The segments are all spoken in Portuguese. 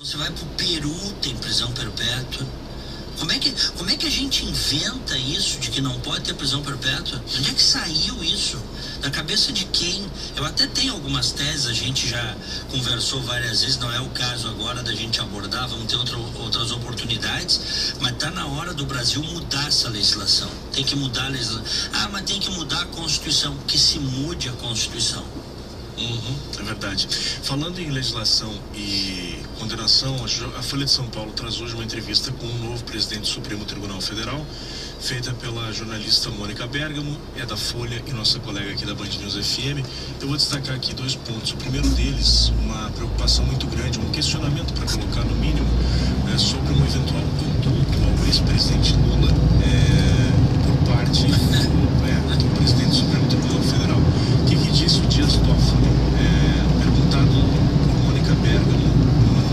Você vai pro Peru, tem prisão perpétua. Como é que a gente inventa isso de que não pode ter prisão perpétua? De onde é que saiu isso? Da cabeça de quem? Eu até tenho algumas teses, a gente já conversou várias vezes, não é o caso agora da gente abordar, vamos ter outras oportunidades, mas tá na hora do Brasil mudar essa legislação. Tem que mudar a legislação. Ah, mas tem que mudar a Constituição. Que se mude a Constituição. É verdade. Falando em legislação e condenação, a Folha de São Paulo traz hoje uma entrevista com o novo presidente do Supremo Tribunal Federal, feita pela jornalista Mônica Bergamo, é da Folha e nossa colega aqui da Band News FM. Eu vou destacar aqui 2 pontos. O primeiro deles, uma preocupação muito grande, um questionamento para colocar no mínimo, sobre um eventual indulto ao ex-presidente Lula por parte do presidente do Supremo Tribunal Federal. O que disse o Dias Toffoli? Perguntado por Mônica Bergamo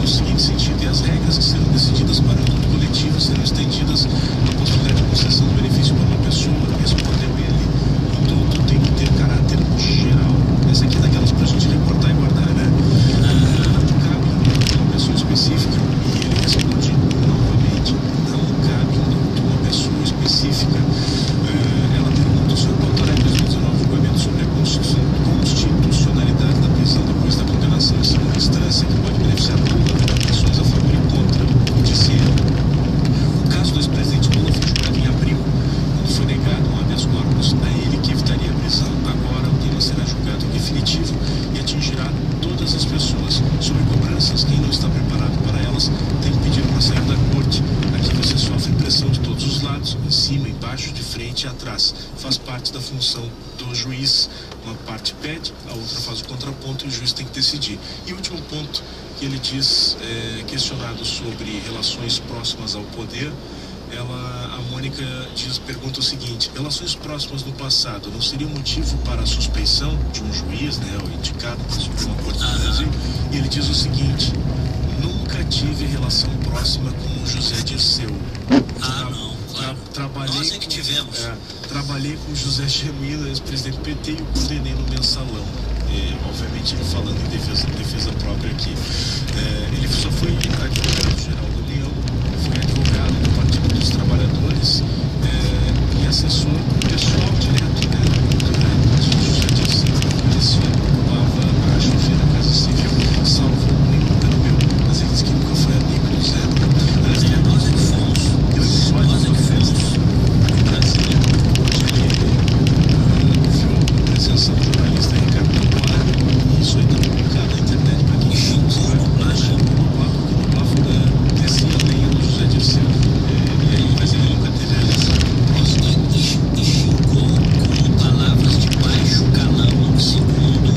no seguinte sentido: e as regras que serão decididas para o indulto coletivo serão estendidas à possibilidade de concessão do benefício para uma pessoa? Respondeu ele: o indulto tem que ter caráter geral. Essa aqui é daquelas para a gente recortar e guardar, né? Não cabe indulto a uma pessoa específica. E ele responde novamente: não cabe indulto a uma pessoa específica. Ela pergunta: o senhor pautará em 2019 julgamento sobre a constitucionalidade da prisão depois da condenação em segunda instância, que pode beneficiar Lula, ações a favor e contra, disse ele. O caso do ex-presidente Lula foi julgado em abril, quando foi negado um habeas corpus a ele que evitaria a prisão. Agora o tema será julgado em definitivo e atingirá todas as pessoas. Sobre cobranças, quem não está preparado para elas tem que pedir uma saída da corte. Aqui você sofre pressão de todos os lados, em cima, embaixo, de frente e atrás. Faz parte da função do juiz. Uma parte pede, a outra faz o contraponto e o juiz tem que decidir. E o último ponto que ele diz, questionado sobre relações próximas ao poder, a Mônica pergunta o seguinte: relações próximas no passado não seria motivo para a suspeição de um juiz, ou indicado pela Suprema Corte do Brasil? E ele diz o seguinte: nunca tive relação próxima com o José Dirceu. Nós é que tivemos. Trabalhei com o José Genuíno, ex-presidente do PT, e o condenei no mensalão. Obviamente ele falando em defesa própria aqui. Ele só foi advogado-geral da União, foi advogado do Partido dos Trabalhadores e assessor pessoal direto, do José Dirceu. Ele ocupava a chefia da Casa Civil, salvo nenhum pelo meu, mas ele disse que nunca foi amigo do Zé. Nós é que fomos. Em Brasília, onde ele viu a presença do jornalista Ricardo Taboada, e isso aí está publicado na internet para quem xingou no plafo da descia a lenha do José Dirceu. Mas ele nunca teve relação próxima. E xingou com palavras de baixo calão, segundo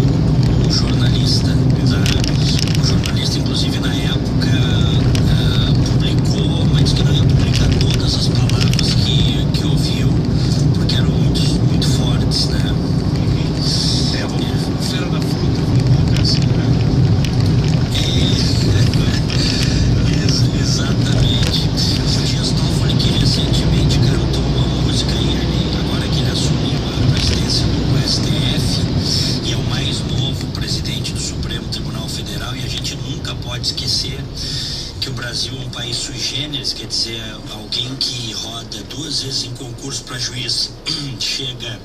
o jornalista. O jornalista, inclusive, na época, publicou, mas que não ia publicar todas as palavras que ouviu, porque eram muito fortes, né? Feira da fruta, vamos colocar assim, Exatamente. O Dias Toffoli, que recentemente cantou uma música agora que ele assumiu a presidência do STF, e é o mais novo presidente do Supremo Tribunal Federal, e a gente nunca pode esquecer que o Brasil é um país sui generis, quer dizer, alguém que roda 2 vezes em concurso para juiz, chega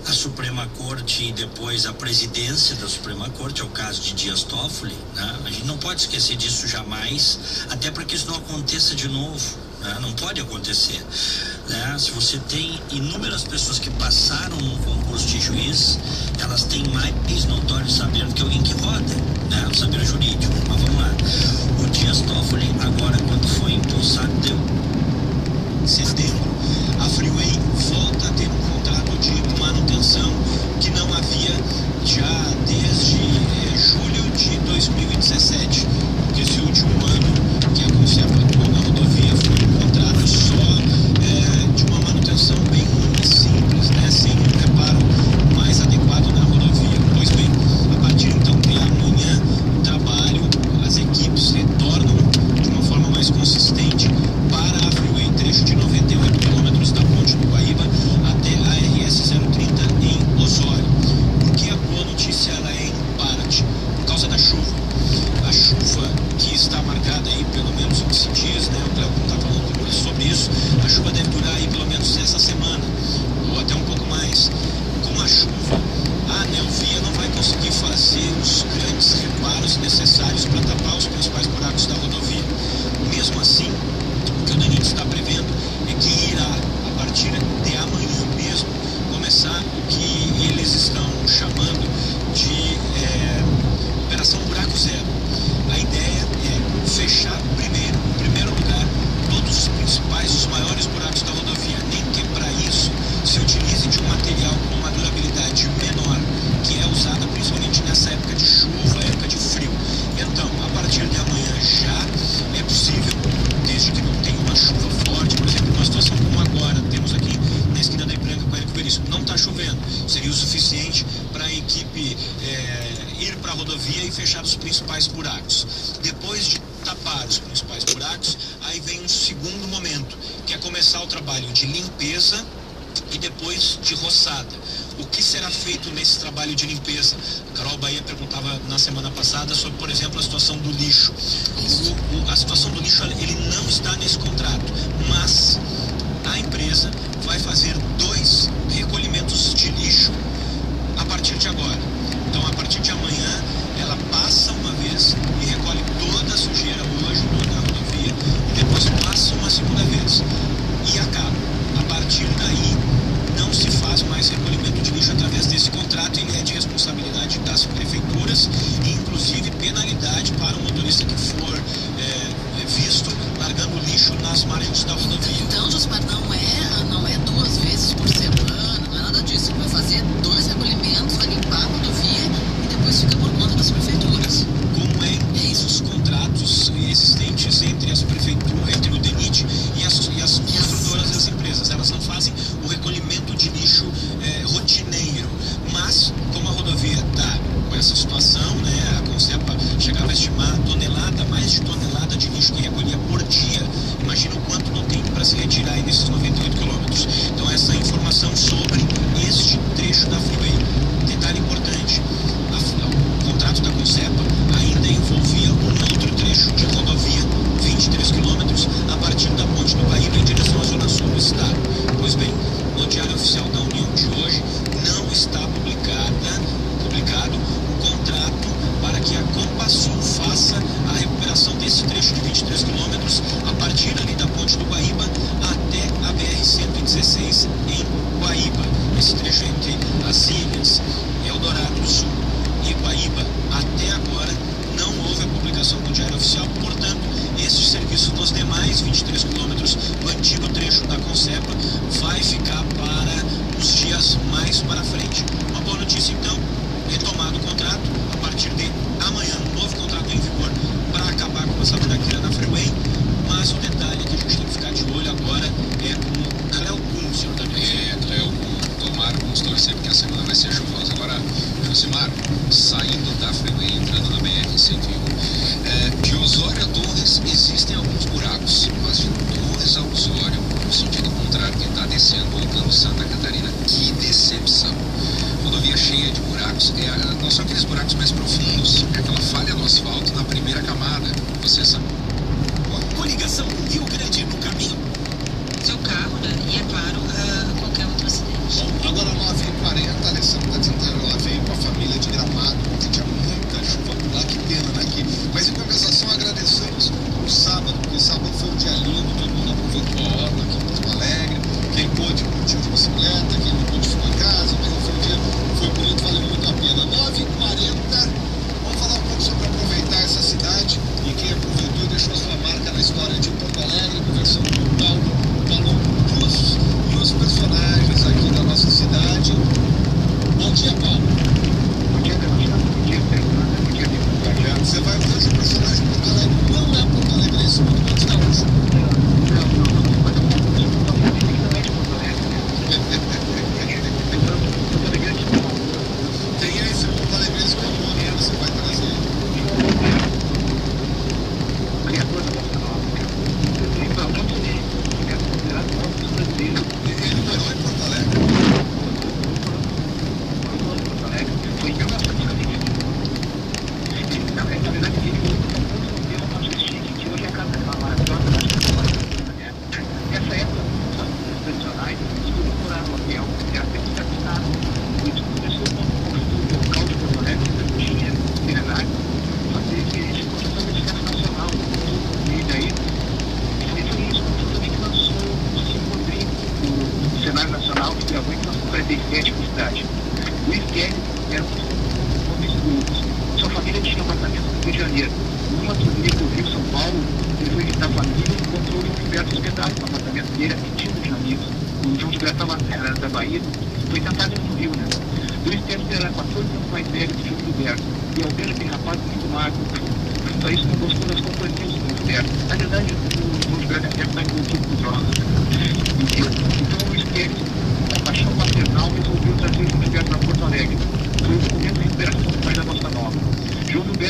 à Suprema Corte e depois à presidência da Suprema Corte, é o caso de Dias Toffoli, né? A gente não pode esquecer disso jamais, até para que isso não aconteça de novo, né? Não pode acontecer, né? Se você tem inúmeras pessoas que passaram no concurso de juiz, elas têm mais notório saber do que alguém que roda, né? O saber jurídico. Mas vamos lá. O Dias Toffoli, agora, quando foi impulsado, em setembro, a Freeway volta a ter um contrato de manutenção que não havia já desde julho de 2017, porque esse último ano que a conservadoria da rodovia foi um contrato só de uma manutenção bem simples, sem um preparo mais adequado na rodovia. Pois bem, a partir então de amanhã, o trabalho, as equipes e fechar os principais buracos. Depois de tapar os principais buracos, aí vem um segundo momento, que é começar o trabalho de limpeza e depois de roçada. O que será feito nesse trabalho de limpeza? A Carol Bahia perguntava na semana passada sobre, por exemplo, a situação do lixo. A situação do lixo, ele não está nesse contrato, mas a empresa vai fazer 2 recolhimentos de lixo a partir de agora. Então, a partir de amanhã, ela passa uma vez e recolhe toda a sujeira hoje na rodovia, e depois passa uma segunda vez e acaba. A partir daí, não se faz mais recolhimento de lixo através desse contrato. Ele é de responsabilidade das prefeituras e, inclusive, penalidade para o motorista que for visto largando lixo nas margens da rodovia. Então, Josimar, não é 2 vezes por semana, não é nada disso. Ele vai fazer 2 recolhimentos, vai limpar a rodovia e depois fica por conta das prefeituras. Como é os contratos existentes entre as prefeituras, entre o DENIT e as construtoras e as empresas. Elas não fazem o recolhimento de lixo rotineiro. Mas, como a rodovia está com essa situação, né, a Concepa chegava a estimar mais de tonelada de lixo que recolhia por dia. Imagina o quanto não tem para se retirar aí nesses 98 quilômetros. Então, essa informação sobre este trecho da freeway. Detalhe importante, o contrato da Concepa ainda envolvia um outro trecho de rodovia, 23 quilômetros, a partir da ponte do Guaíba em direção à zona sul do estado. Pois bem, no Diário Oficial da União de hoje não está publicado o contrato para que a Compasul faça a recuperação desse trecho de 23 quilômetros a partir ali da ponte do Guaíba até a BR-116 em Guaíba. Esse trecho entre as ilhas Eldorado do Sul e Guaíba, até agora não houve a publicação do Diário Oficial. Portanto, este serviço dos demais 23 quilômetros do antigo trecho da Concepa vai ficar para os dias mais para frente. Uma boa notícia, então, retomado o contrato a partir de amanhã, um novo contrato em vigor para acabar com essa buraqueira na freeway. Mas o detalhe que a gente tem que ficar de olho agora é com o Cleocum, senhor Daniel. Cleocum, vamos torcer porque a semana vai ser chuvosa. Agora, Josimar, saindo da freeway, entrando na BR-101, de Osório a Torres existem alguns buracos, mas de Torres a Osório, no sentido contrário, que está descendo, voltando Santa Catarina, que decepção. Rodovia cheia de buracos, não são aqueles buracos mais profundos, é aquela falha no asfalto na primeira camada, você sabe. Coligação Rio Grande no caminho. Seu carro, né? E é claro, qualquer outro acidente. Bom, agora 9h40, a Alessandra está dizendo que ela veio com a família de Gramado, ontem tinha muita chuva por lá, que pena, né? Mas em compensação agradecemos o sábado, porque o sábado foi um dia lindo, todo mundo aproveitou a orla aqui em Porto Alegre, quem pôde curtiu de bicicleta, quem não pôde ficou em casa, mas foi um dia, foi bonito, valeu muito a pena. 9h40, vamos falar um pouco sobre aproveitar essa cidade, e quem aproveitou e deixou sua marca na história de Porto Alegre, conversando com o Paulo Cruz e os personagens aqui da nossa cidade. Bom dia, Paulo. Bom dia, Gabriel. Bom dia, Fernanda. Bom dia, amigo. Você vai ver hoje o personagem de Porto Alegre não é Porto Alegrense, muito menos gaúcho. Não, mas eu também de Porto Alegre, né? Porto Alegre Tem aí esse Porto Alegrense com o nome que você vai trazer. o criador da Bossa Nova, cara. Ele foi muito dele. Ele é considerado o nosso brasileiro. Ele morou em Porto Alegre. Porto Alegre. Foi em 1920. Na verdade, ele deu uma justiça que hoje é a casa maravilhosa da cidade. Nessa época, os tradicionais estruturaram o hotel, era sempre captado. Isso começou com o local de Porto Alegre, que tinha itinerário, fazer esse construção de sucesso nacional. E daí, foi isso também que lançou o Cine Rodrigo, o cenário nacional, que gravou em 1947 com a cidade. O Kelly era um dos homens grupos. Sua família tinha apartamento no Rio de Janeiro. Numa turnê do Rio São Paulo, ele foi visitar a família e encontrou o Gilberto hospedado no apartamento dele, pedindo de amigos. O João Gilberto era da Bahia, foi tentado no Rio, né? Luiz Teles era 14 anos mais velho que o João Gilberto. E Alberto aquele rapaz muito magro. Junto a isso, não gostou das companhias do João Gilberto. Na verdade, o João Gilberto deve estar envolvido com drogas. Então, o Luiz Teles, com a paixão maternal, resolveu trazer o João Gilberto para Porto Alegre. Foi o momento de recuperação do pai da Bossa Nova. João Gilberto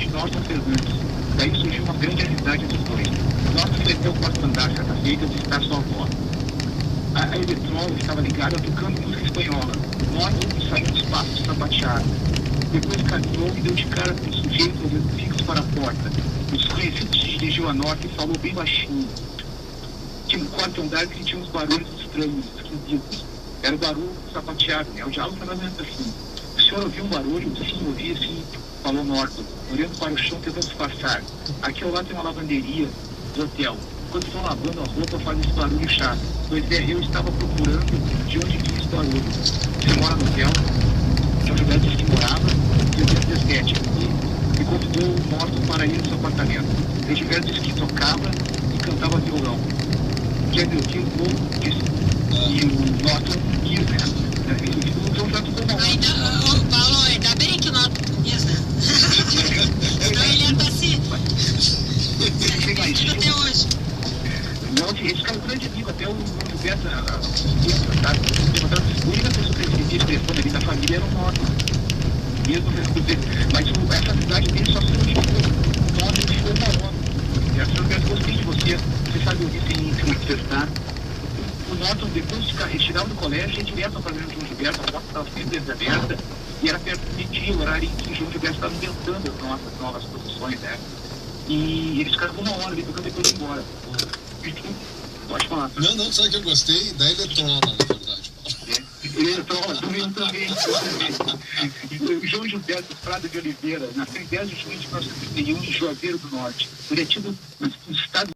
de Norton Fernandes. Daí surgiu uma grande amizade entre os dois. Norton cresceu com a andar certa feita de citar sua avó. A eletrônica estava ligada tocando música espanhola. Norton saiu dos passos sapateado. Depois caminhou e deu de cara com o sujeito olhando fixo para a porta. O desconhecido se dirigiu a Norton e falou bem baixinho. Tinha um quarto andar que tinha uns barulhos estranhos, esquisitos. Era o barulho sapateado, né? O diálogo foi mais ou menos assim. O senhor ouviu um barulho? Sim, ouvi, sim, falou Norton, olhando para o chão tentando disfarçar. Aqui ao lado tem uma lavanderia do hotel. Quando estão lavando a roupa, faz esse barulho chato. Pois é, eu estava procurando de onde vinha esse barulho. Você mora no hotel? João Gilberto disse que morava, e eu disse 17. E convidou o Norton para ir no seu apartamento. João Gilberto disse que tocava e cantava violão. Quer dizer, o que o disse. E o Norton quis, né? O João Gilberto ficou mal. Ô, Paulo, ainda bem que o Norton quis, né? Então ele ia estar se repetindo até hoje. Não, esse cara é um grande amigo, até o Gilberto, sabe? A única pessoa que ele recebia telefone ali da família era o Norton. Mesmo, mas essa amizade dele só se modificou. O Norton foi uma onda. E a senhora gostei de você. Você sabe ouvir sem manifestar. O Norton, depois de retirar do colégio, ia direto ao programa de João Gilberto, a porta estava sempre aberta, e era perto do meio-dia, o horário em que o João Gilberto estava inventando as nossas novas produções, né? E eles ficaram uma hora ali, tocando depois de ir embora. Pode falar. Não, sabe que eu gostei? Da Eletrola, na verdade. Eletrola, também. O João Gilberto Prado de Oliveira nasceu em 10 de junho de 1931 em Juazeiro do Norte. Ele é tido no estado